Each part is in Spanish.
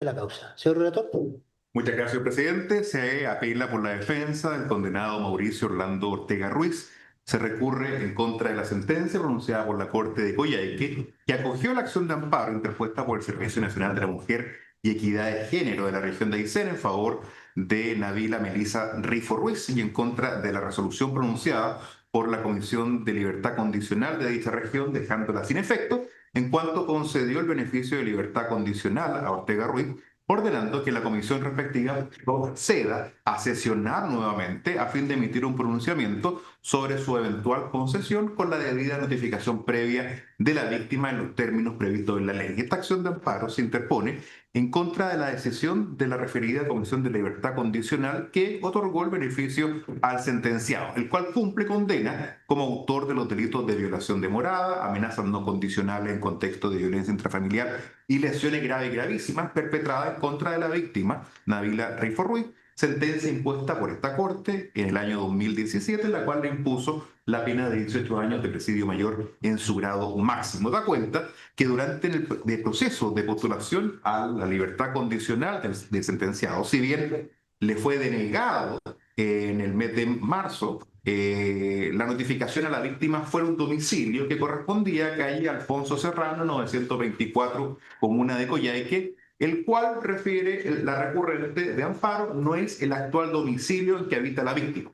La causa. Señor relator. Muchas gracias, presidente. Se apela por la defensa del condenado Mauricio Orlando Ortega Ruiz. Se recurre en contra de la sentencia pronunciada por la Corte de Coyhaique, que acogió la acción de amparo interpuesta por el Servicio Nacional de la Mujer y Equidad de Género de la región de Aysén en favor de Nabila Melisa Rifo Ruiz y en contra de la resolución pronunciada por la Comisión de Libertad Condicional de dicha región, dejándola sin efecto, en cuanto concedió el beneficio de libertad condicional a Ortega Ruiz, ordenando que la comisión respectiva proceda a sesionar nuevamente a fin de emitir un pronunciamiento sobre su eventual concesión con la debida notificación previa de la víctima en los términos previstos en la ley. Esta acción de amparo se interpone en contra de la decisión de la referida Comisión de Libertad Condicional que otorgó el beneficio al sentenciado, el cual cumple condena como autor de los delitos de violación de morada, amenazas no condicionales en contexto de violencia intrafamiliar y lesiones graves y gravísimas perpetradas en contra de la víctima, Nabila Rifo Ruiz, sentencia impuesta por esta Corte en el año 2017, la cual le impuso la pena de 18 años de presidio mayor en su grado máximo. Da cuenta que durante el proceso de postulación a la libertad condicional del sentenciado, si bien le fue denegado en el mes de marzo, la notificación a la víctima fue un domicilio que correspondía a calle Alfonso Serrano, 924, comuna de Coyhaique, el cual refiere la recurrente de amparo, no es el actual domicilio en que habita la víctima.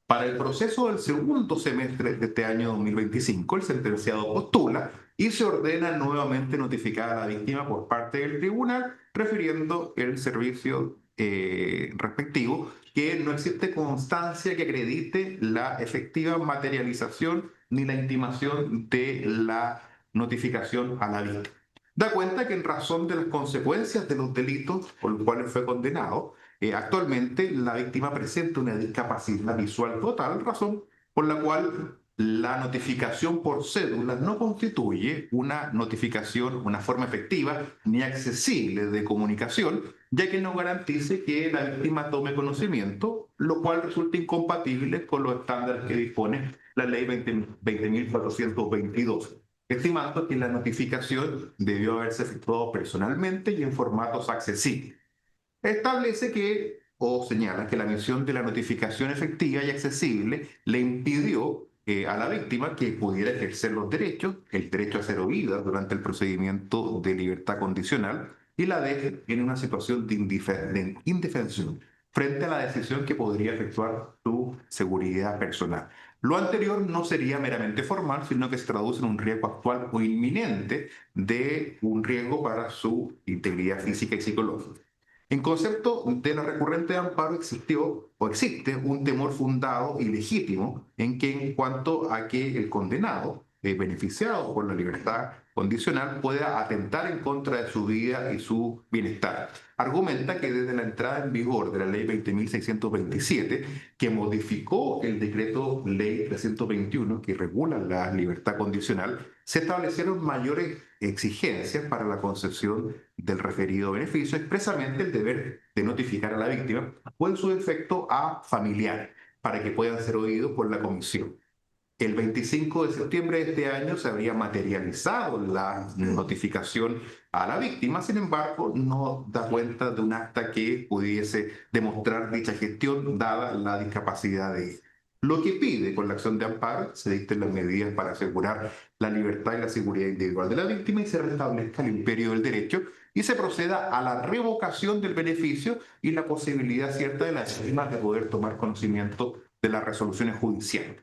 Para el proceso del segundo semestre de este año 2025, el sentenciado postula y se ordena nuevamente notificar a la víctima por parte del tribunal, refiriendo el servicio respectivo que no existe constancia que acredite la efectiva materialización ni la intimación de la notificación a la víctima. Da cuenta que en razón de las consecuencias de los delitos por los cuales fue condenado, actualmente la víctima presenta una discapacidad visual total, razón por la cual la notificación por cédula no constituye una notificación, una forma efectiva ni accesible de comunicación, ya que no garantice que la víctima tome conocimiento, lo cual resulta incompatible con los estándares que dispone la ley 20.422, estimando que la notificación debió haberse efectuado personalmente y en formatos accesibles. Establece que, o señala que la emisión de la notificación efectiva y accesible le impidió a la víctima que pudiera ejercer los derechos, el derecho a ser oída durante el procedimiento de libertad condicional, y la deje en una situación de indefensión frente a la decisión que podría efectuar su seguridad personal. Lo anterior no sería meramente formal, sino que se traduce en un riesgo actual o inminente de un riesgo para su integridad física y psicológica. En concepto de la recurrente de amparo existió o existe un temor fundado y legítimo en cuanto a que el condenado, beneficiado por la libertad condicional, pueda atentar en contra de su vida y su bienestar. Argumenta que desde la entrada en vigor de la ley 20.627, que modificó el decreto ley 321 que regula la libertad condicional, se establecieron mayores exigencias para la concesión del referido beneficio, expresamente el deber de notificar a la víctima o en su defecto a familiares para que puedan ser oídos por la comisión. El 25 de septiembre de este año se habría materializado la notificación a la víctima, sin embargo, no da cuenta de un acta que pudiese demostrar dicha gestión, dada la discapacidad de ella. Lo que pide con la acción de amparo, se dicten las medidas para asegurar la libertad y la seguridad individual de la víctima y se restablezca el imperio del derecho y se proceda a la revocación del beneficio y la posibilidad cierta de las víctimas de poder tomar conocimiento de las resoluciones judiciales.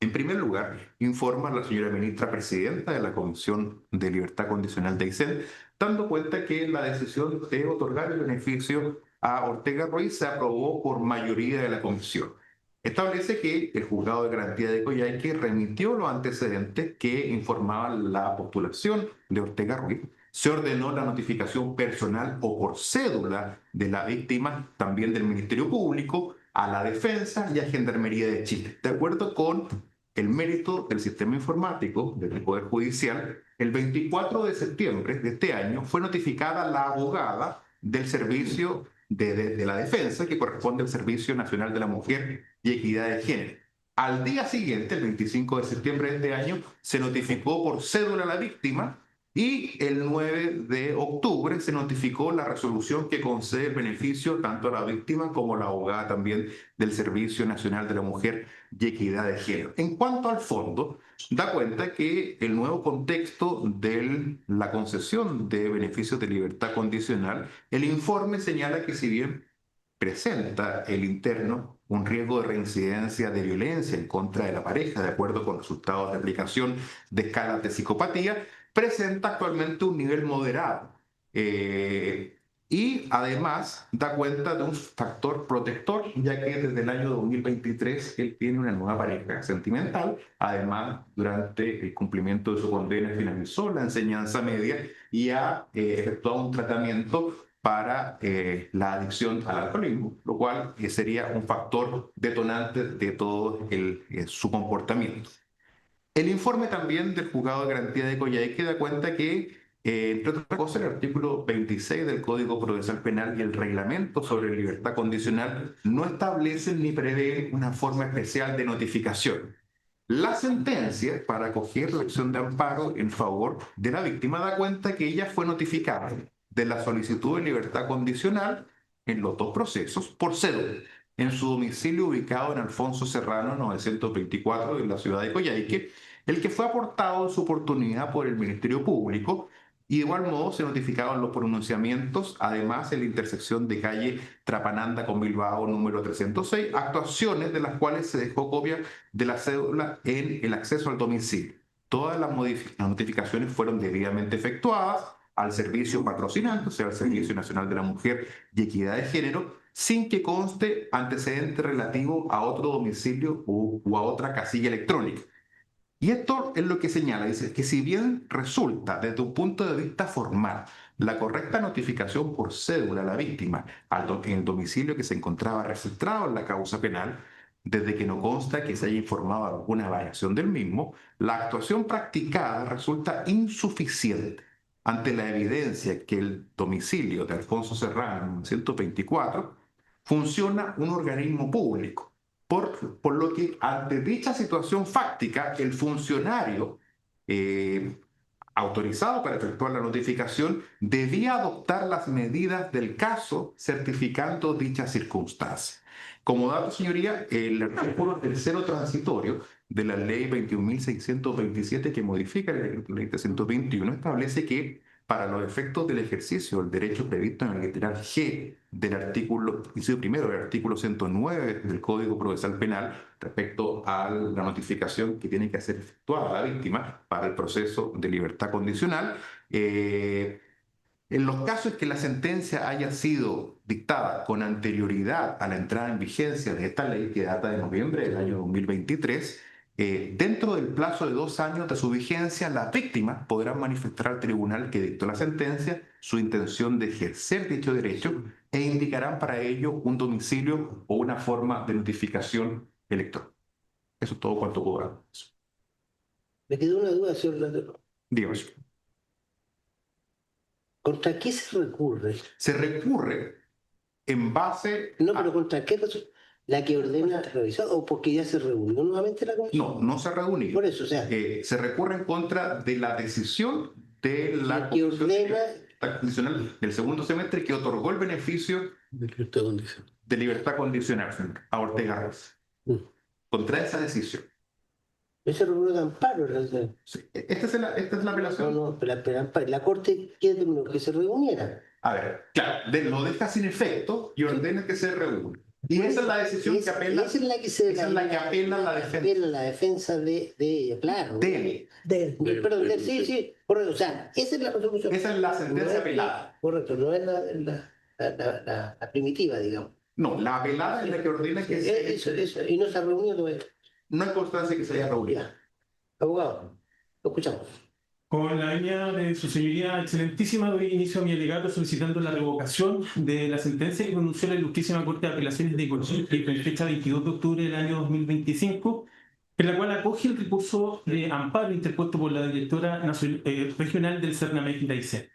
En primer lugar, informa la señora ministra presidenta de la Comisión de Libertad Condicional de Aysén, dando cuenta que la decisión de otorgar el beneficio a Ortega Ruiz se aprobó por mayoría de la comisión. Establece que el juzgado de garantía de Coyhaique remitió los antecedentes que informaban la postulación de Ortega Ruiz. Se ordenó la notificación personal o por cédula de la víctima, también del Ministerio Público, a la Defensa y a Gendarmería de Chile, de acuerdo con el mérito del sistema informático del Poder Judicial. El 24 de septiembre de este año fue notificada la abogada del Servicio de la Defensa, que corresponde al Servicio Nacional de la Mujer y Equidad de Género. Al día siguiente, el 25 de septiembre de este año, se notificó por cédula a la víctima Y el 9 de octubre se notificó la resolución que concede el beneficio tanto a la víctima como a la abogada también del Servicio Nacional de la Mujer y Equidad de Género. En cuanto al fondo, da cuenta que el nuevo contexto de la concesión de beneficios de libertad condicional, el informe señala que si bien presenta el interno un riesgo de reincidencia de violencia en contra de la pareja, de acuerdo con resultados de aplicación de escalas de psicopatía, presenta actualmente un nivel moderado. Y además da cuenta de un factor protector, ya que desde el año 2023 él tiene una nueva pareja sentimental. Además, durante el cumplimiento de su condena, finalizó la enseñanza media y ha efectuado un tratamiento para la adicción al alcoholismo, lo cual sería un factor detonante de todo su comportamiento. El informe también del Juzgado de Garantía de Coyhaique da cuenta que, entre otras cosas, el artículo 26 del Código Procesal Penal y el reglamento sobre libertad condicional no establecen ni prevén una forma especial de notificación. La sentencia para acoger la acción de amparo en favor de la víctima da cuenta que ella fue notificada de la solicitud de libertad condicional en los dos procesos por cédula en su domicilio ubicado en Alfonso Serrano 924 en la ciudad de Coyhaique, el que fue aportado en su oportunidad por el Ministerio Público, y de igual modo se notificaban los pronunciamientos, además en la intersección de calle Trapananda con Bilbao número 306, actuaciones de las cuales se dejó copia de la cédula en el acceso al domicilio. Todas las notificaciones fueron debidamente efectuadas al servicio patrocinante, o sea, al Servicio Nacional de la Mujer y Equidad de Género, sin que conste antecedente relativo a otro domicilio o a otra casilla electrónica. Y esto es lo que señala, dice que si bien resulta desde un punto de vista formal la correcta notificación por cédula a la víctima en el domicilio que se encontraba registrado en la causa penal, desde que no consta que se haya informado de alguna variación del mismo, la actuación practicada resulta insuficiente ante la evidencia que el domicilio de Alfonso Serrano, 124, funciona un organismo público. Por lo que ante dicha situación fáctica, el funcionario autorizado para efectuar la notificación debía adoptar las medidas del caso certificando dicha circunstancia. Como dato, señoría, el artículo tercero transitorio de la ley 21.627 que modifica la ley 321 establece que para los efectos del ejercicio del derecho previsto en el literal G del artículo, inciso primero del artículo 109 del Código Procesal Penal respecto a la notificación que tiene que ser efectuada a la víctima para el proceso de libertad condicional, en los casos que la sentencia haya sido dictada con anterioridad a la entrada en vigencia de esta ley, que data de noviembre del año 2023, dentro del plazo de 2 años de su vigencia, las víctimas podrán manifestar al tribunal que dictó la sentencia su intención de ejercer dicho derecho e indicarán para ello un domicilio o una forma de notificación electrónica. Eso es todo cuanto puedo dar. Me quedó una duda, señor Landero. Dígame. ¿Contra qué se recurre? Se recurre en base No, pero ¿contra qué la que ordena revisar o porque ya se reunió nuevamente la comisión? No, no se ha reunido. Por eso, o sea, se recurre en contra de la decisión de la que ordena condicional del segundo semestre que otorgó el beneficio de libertad condicional a Ortega Reyes. Contra esa decisión. Ese rubro de amparo. Sí, esta es la apelación. No, pero la Corte quiere que se reuniera. A ver, claro, lo deja sin efecto y ordena que se reúna. Y esa es la decisión que apela. Esa es la que apela la defensa. Apela la defensa de ella, claro. Perdón, sí. O sea, esa es la resolución. Esa es la sentencia apelada. Correcto, no es la primitiva, digamos. No, la apelada es la que ordena que Eso, y no se ha reunido todavía. No hay constancia que se haya reunido. Abogado, lo escuchamos. Con la venia de su señoría excelentísima, doy inicio a mi alegato solicitando la revocación de la sentencia que pronunció la Ilustrísima Corte de Apelaciones de Coyhaique en fecha 22 de octubre del año 2025, en la cual acoge el recurso de amparo interpuesto por la directora regional del CERNAMEC de Aysén.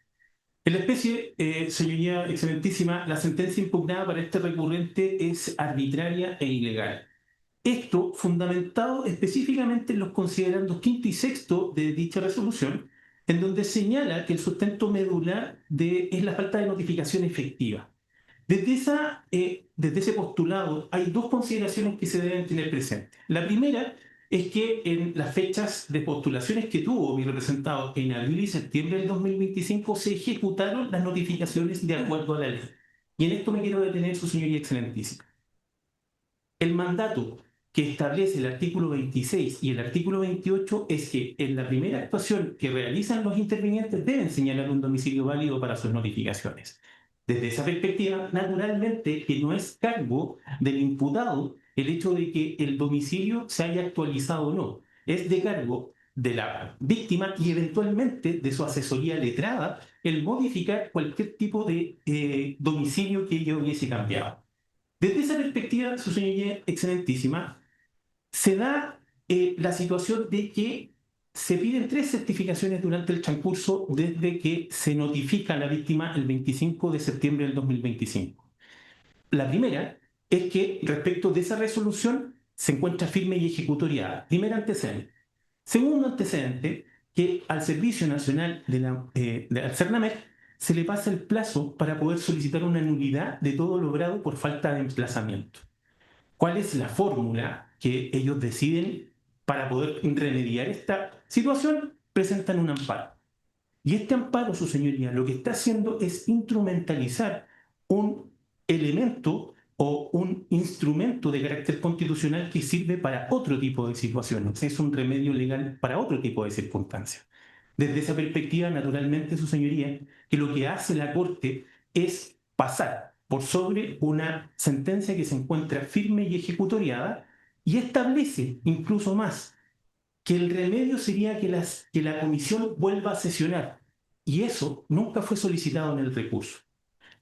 En la especie, señoría excelentísima, la sentencia impugnada para este recurrente es arbitraria e ilegal. Esto fundamentado específicamente en los considerandos quinto y sexto de dicha resolución, en donde señala que el sustento medular es la falta de notificación efectiva. Desde ese postulado hay dos consideraciones que se deben tener presentes. La primera es que en las fechas de postulaciones que tuvo mi representado en abril y septiembre del 2025 se ejecutaron las notificaciones de acuerdo a la ley. Y en esto me quiero detener, su señoría excelentísima. El mandato que establece el artículo 26 y el artículo 28 es que en la primera actuación que realizan los intervinientes deben señalar un domicilio válido para sus notificaciones. Desde esa perspectiva, naturalmente que no es cargo del imputado el hecho de que el domicilio se haya actualizado o no. Es de cargo de la víctima y eventualmente de su asesoría letrada el modificar cualquier tipo de domicilio que ella hubiese cambiado. Desde esa perspectiva, su señoría excelentísima, se da la situación de que se piden 3 certificaciones durante el transcurso desde que se notifica a la víctima el 25 de septiembre del 2025. La primera es que respecto de esa resolución se encuentra firme y ejecutoriada. Primer antecedente. Segundo antecedente, que al Servicio Nacional al CERNAMEC se le pasa el plazo para poder solicitar una nulidad de todo logrado por falta de emplazamiento. ¿Cuál es la fórmula que ellos deciden para poder remediar esta situación? Presentan un amparo. Y este amparo, su señoría, lo que está haciendo es instrumentalizar un elemento o un instrumento de carácter constitucional que sirve para otro tipo de situaciones. Es un remedio legal para otro tipo de circunstancias. Desde esa perspectiva, naturalmente, su señoría, que lo que hace la Corte es pasar por sobre una sentencia que se encuentra firme y ejecutoriada y establece incluso más que el remedio sería que la comisión vuelva a sesionar. Y eso nunca fue solicitado en el recurso.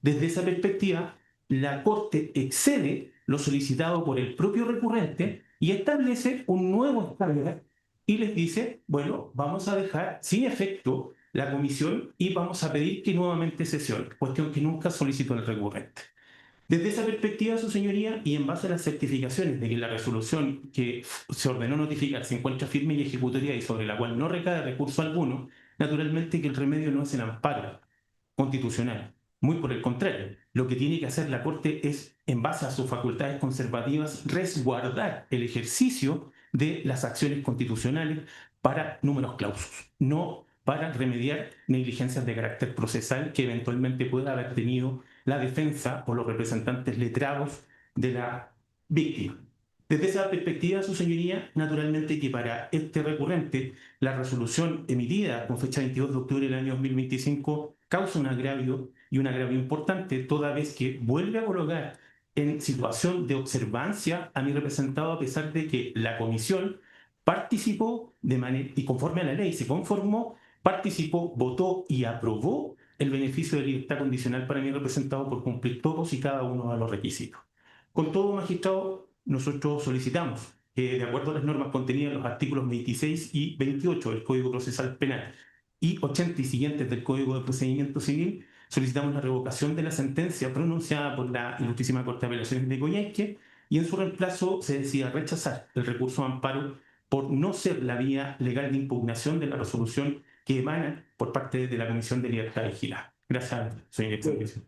Desde esa perspectiva, la Corte excede lo solicitado por el propio recurrente y establece un nuevo estándar y les dice, bueno, vamos a dejar sin efecto la comisión y vamos a pedir que nuevamente sesione, cuestión que nunca solicitó el recurrente. Desde esa perspectiva, su señoría, y en base a las certificaciones de que la resolución que se ordenó notificar se encuentra firme y ejecutoria y sobre la cual no recae recurso alguno, naturalmente que el remedio no es el amparo constitucional. Muy por el contrario, lo que tiene que hacer la Corte es, en base a sus facultades conservativas, resguardar el ejercicio de las acciones constitucionales para números clausus, no para remediar negligencias de carácter procesal que eventualmente pueda haber tenido la defensa o los representantes letrados de la víctima. Desde esa perspectiva, su señoría, naturalmente que para este recurrente, la resolución emitida con fecha 22 de octubre del año 2025 causa un agravio y un agravio importante, toda vez que vuelve a colocar en situación de observancia a mi representado, a pesar de que la comisión participó de manera, y conforme a la ley se conformó, participó, votó y aprobó el beneficio de libertad condicional para mi representado por cumplir todos y cada uno de los requisitos. Con todo, magistrado, nosotros solicitamos, de acuerdo a las normas contenidas en los artículos 26 y 28 del Código Procesal Penal y 80 y siguientes del Código de Procedimiento Civil, solicitamos la revocación de la sentencia pronunciada por la Ilustrísima Corte de Apelaciones de Coyhaique y en su reemplazo se decida rechazar el recurso de amparo por no ser la vía legal de impugnación de la resolución que emana por parte de la Comisión de Libertad Vigilada. Gracias, señor excelentísimo.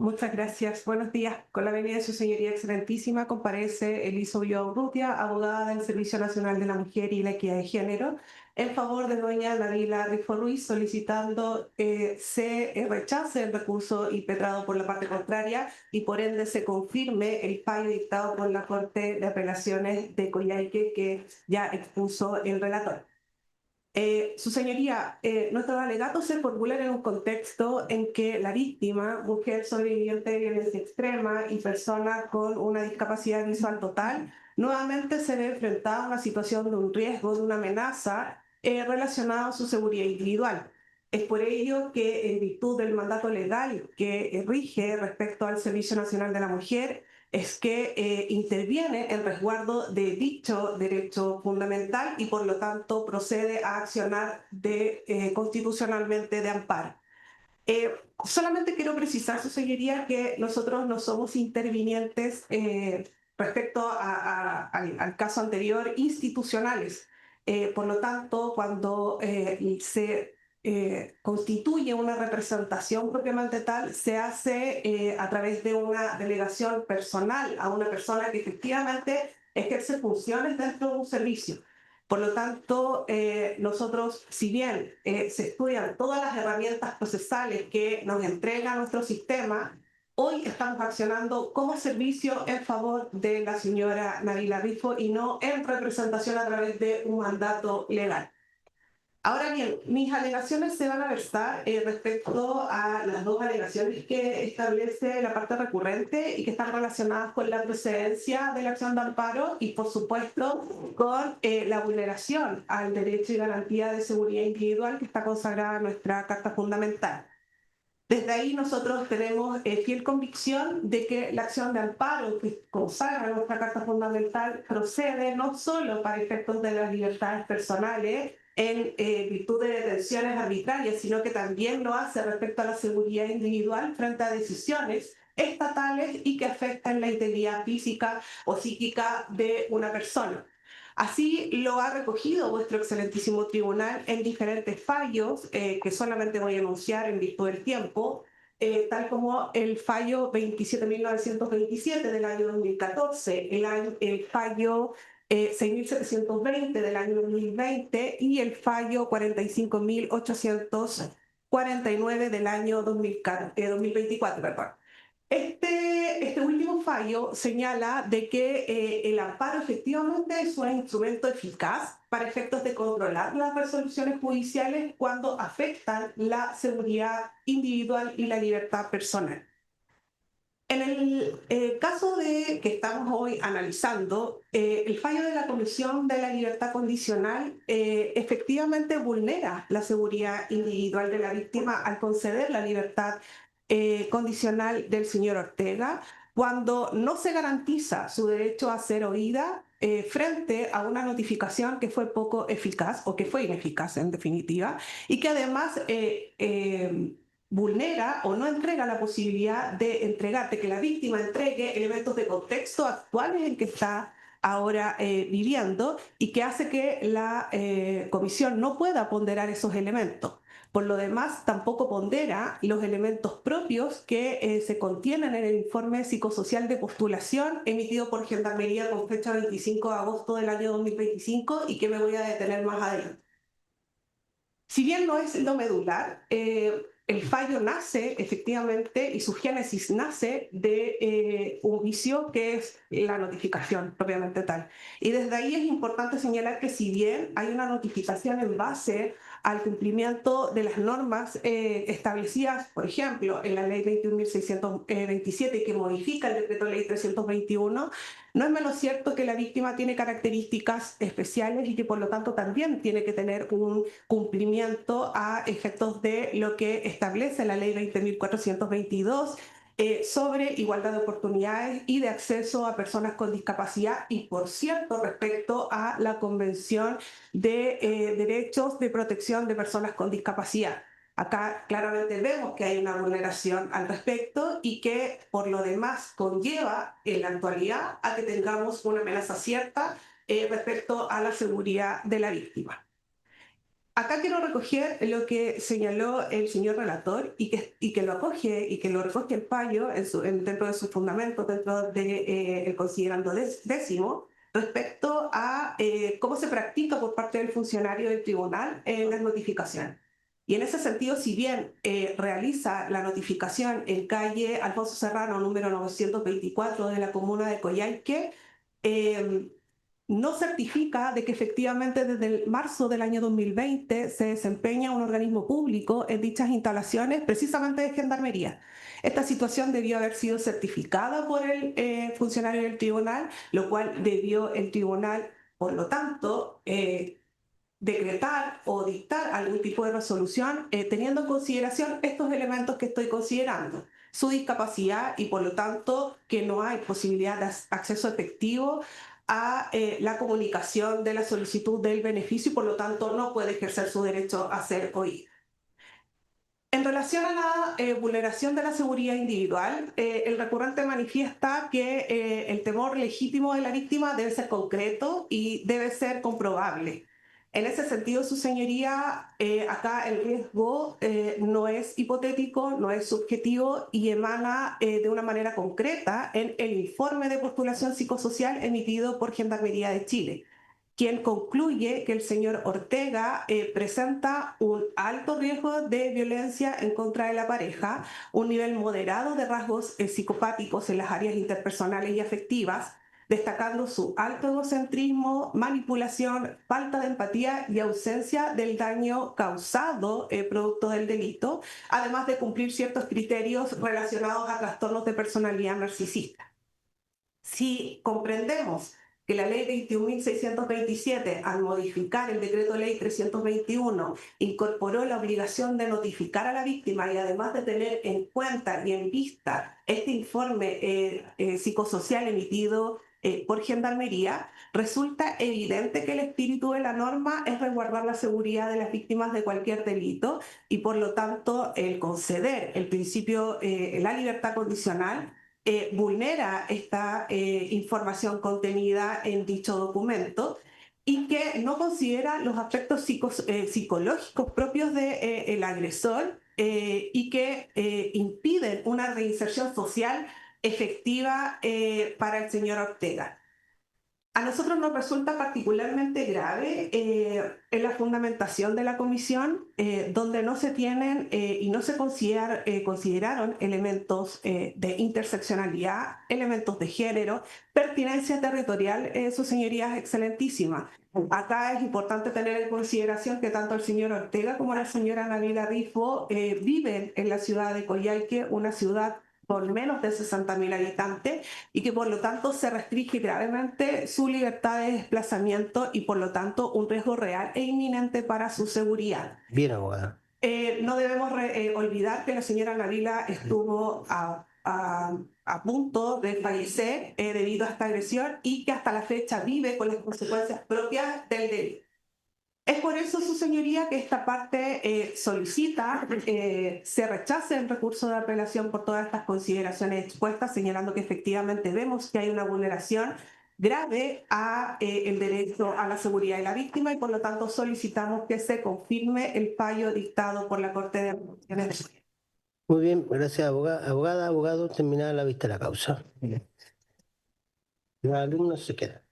Muchas gracias. Buenos días. Con la venida de su señoría excelentísima comparece Elisa Ulloa Urrutia, abogada del Servicio Nacional de la Mujer y la Equidad de Género, en favor de doña Nabila Rifo Ruiz, solicitando se rechace el recurso impetrado por la parte contraria y por ende se confirme el fallo dictado por la Corte de Apelaciones de Coyhaique que ya expuso el relator. Su señoría, nuestros alegatos se formulan en un contexto en que la víctima, mujer sobreviviente de violencia extrema y persona con una discapacidad visual total, nuevamente se ve enfrentada a una situación de un riesgo, de una amenaza relacionada a su seguridad individual. Es por ello que, en virtud del mandato legal que rige respecto al Servicio Nacional de la Mujer, es que interviene el resguardo de dicho derecho fundamental y por lo tanto procede a accionar constitucionalmente de amparo. Solamente quiero precisar, su señoría, que nosotros no somos intervinientes respecto al caso anterior institucionales. Por lo tanto, cuando se constituye una representación propiamente tal, se hace a través de una delegación personal a una persona que efectivamente ejerce funciones dentro de un servicio. Por lo tanto, nosotros, si bien se estudian todas las herramientas procesales que nos entrega nuestro sistema, hoy estamos accionando como servicio en favor de la señora Nabila Rifo y no en representación a través de un mandato legal. Ahora bien, mis alegaciones se van a versar respecto a las dos alegaciones que establece la parte recurrente y que están relacionadas con la procedencia de la acción de amparo y, por supuesto, con la vulneración al derecho y garantía de seguridad individual que está consagrada en nuestra Carta Fundamental. Desde ahí nosotros tenemos fiel convicción de que la acción de amparo que consagra nuestra Carta Fundamental procede no solo para efectos de las libertades personales en virtud de detenciones arbitrarias, sino que también lo hace respecto a la seguridad individual frente a decisiones estatales y que afectan la integridad física o psíquica de una persona. Así lo ha recogido vuestro excelentísimo tribunal en diferentes fallos que solamente voy a enunciar en virtud del tiempo, tal como el fallo 27.927 del año 2014, el fallo 6.720 del año 2020 y el fallo 45.849 del año 2024. Perdón. Este último fallo señala de que el amparo efectivamente es un instrumento eficaz para efectos de controlar las resoluciones judiciales cuando afectan la seguridad individual y la libertad personal. En el caso que estamos hoy analizando, el fallo de la Comisión de la Libertad Condicional efectivamente vulnera la seguridad individual de la víctima al conceder la libertad condicional del señor Ortega cuando no se garantiza su derecho a ser oída frente a una notificación que fue poco eficaz o que fue ineficaz en definitiva y que además vulnera o no entrega la posibilidad de que la víctima entregue elementos de contexto actuales en que está ahora viviendo y que hace que la comisión no pueda ponderar esos elementos. Por lo demás, tampoco pondera los elementos propios que se contienen en el informe psicosocial de postulación emitido por Gendarmería con fecha 25 de agosto del año 2025 y que me voy a detener más adelante. Si bien no es lo medular, el fallo nace efectivamente y su génesis nace de un vicio que es la notificación propiamente tal. Y desde ahí es importante señalar que si bien hay una notificación en base al cumplimiento de las normas establecidas, por ejemplo, en la ley 21.627 que modifica el decreto ley 321, no es menos cierto que la víctima tiene características especiales y que por lo tanto también tiene que tener un cumplimiento a efectos de lo que establece la ley 20.422 sobre igualdad de oportunidades y de acceso a personas con discapacidad y, por cierto, respecto a la Convención de Derechos de Protección de Personas con Discapacidad. Acá claramente vemos que hay una vulneración al respecto y que por lo demás conlleva en la actualidad a que tengamos una amenaza cierta respecto a la seguridad de la víctima. Acá quiero recoger lo que señaló el señor relator y que lo acoge y que lo recoge el fallo dentro de sus fundamentos, dentro del considerando décimo, respecto a cómo se practica por parte del funcionario del tribunal las notificaciones. Y en ese sentido, si bien realiza la notificación en calle Alfonso Serrano, número 924 de la comuna de Coyhaique, no certifica de que efectivamente desde el marzo del año 2020 se desempeña un organismo público en dichas instalaciones, precisamente de Gendarmería. Esta situación debió haber sido certificada por el funcionario del tribunal, lo cual debió el tribunal, por lo tanto, decretar o dictar algún tipo de resolución teniendo en consideración estos elementos que estoy considerando, su discapacidad y por lo tanto que no hay posibilidad de acceso efectivo a la comunicación de la solicitud del beneficio y por lo tanto no puede ejercer su derecho a ser oído. En relación a la vulneración de la seguridad individual, el recurrente manifiesta que el temor legítimo de la víctima debe ser concreto y debe ser comprobable. En ese sentido, su señoría, acá el riesgo no es hipotético, no es subjetivo y emana de una manera concreta en el informe de postulación psicosocial emitido por Gendarmería de Chile, quien concluye que el señor Ortega presenta un alto riesgo de violencia en contra de la pareja, un nivel moderado de rasgos psicopáticos en las áreas interpersonales y afectivas, destacando su alto egocentrismo, manipulación, falta de empatía y ausencia del daño causado producto del delito, además de cumplir ciertos criterios relacionados a trastornos de personalidad narcisista. Si comprendemos que la ley 21.627, al modificar el decreto ley 321, incorporó la obligación de notificar a la víctima y además de tener en cuenta y en vista este informe psicosocial emitido por Gendarmería, resulta evidente que el espíritu de la norma es resguardar la seguridad de las víctimas de cualquier delito y por lo tanto el conceder el principio, la libertad condicional, vulnera esta información contenida en dicho documento y que no considera los aspectos psicológicos propios del agresor y que impiden una reinserción social efectiva para el señor Ortega. A nosotros nos resulta particularmente grave en la fundamentación de la comisión, donde no se tienen y no se consideraron elementos de interseccionalidad, elementos de género, pertinencia territorial, su señoría es excelentísima. Acá es importante tener en consideración que tanto el señor Ortega como la señora Nabila Rifo viven en la ciudad de Coyhaique, una ciudad con menos de 60.000 habitantes, y que por lo tanto se restringe gravemente su libertad de desplazamiento y por lo tanto un riesgo real e inminente para su seguridad. Bien, abogada. No debemos olvidar que la señora Nabila estuvo a punto de fallecer debido a esta agresión y que hasta la fecha vive con las consecuencias propias del delito. Es por eso, su señoría, que esta parte solicita se rechace el recurso de apelación por todas estas consideraciones expuestas, señalando que efectivamente vemos que hay una vulneración grave a el derecho a la seguridad de la víctima y por lo tanto solicitamos que se confirme el fallo dictado por la Corte de Apelaciones. Muy bien, gracias, abogada. Abogada, abogado, terminada la vista de la causa. Los alumnos se quedan.